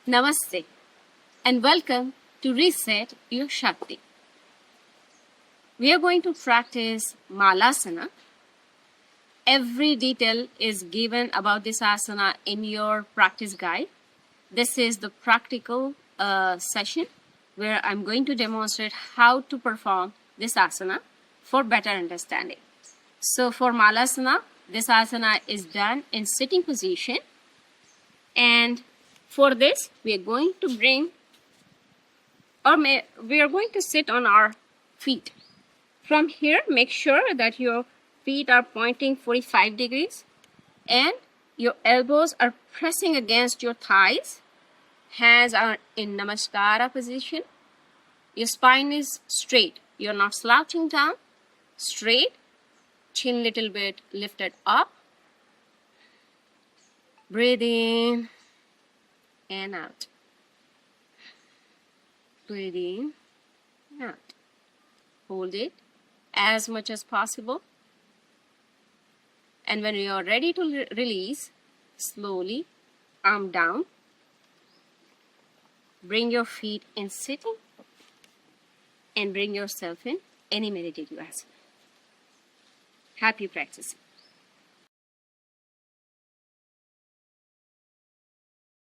Namaste and welcome to Reset Your Shakti. We are going to practice Malasana. Every detail is given about this asana in your practice guide. This is the practical session where I'm going to demonstrate how to perform this asana for better understanding. So for Malasana, this asana is done in sitting position, and for this we are going to sit on our feet. From here, make sure that your feet are pointing 45 degrees and your elbows are pressing against your thighs. Hands are in Namaskara position. Your spine is straight. You're not slouching down. Straight. Chin little bit lifted up. Breathe in and out. Breathe in and out. Hold it as much as possible. And when you are ready to release, slowly arm down. Bring your feet in sitting and bring yourself in any meditative asana. Happy practicing.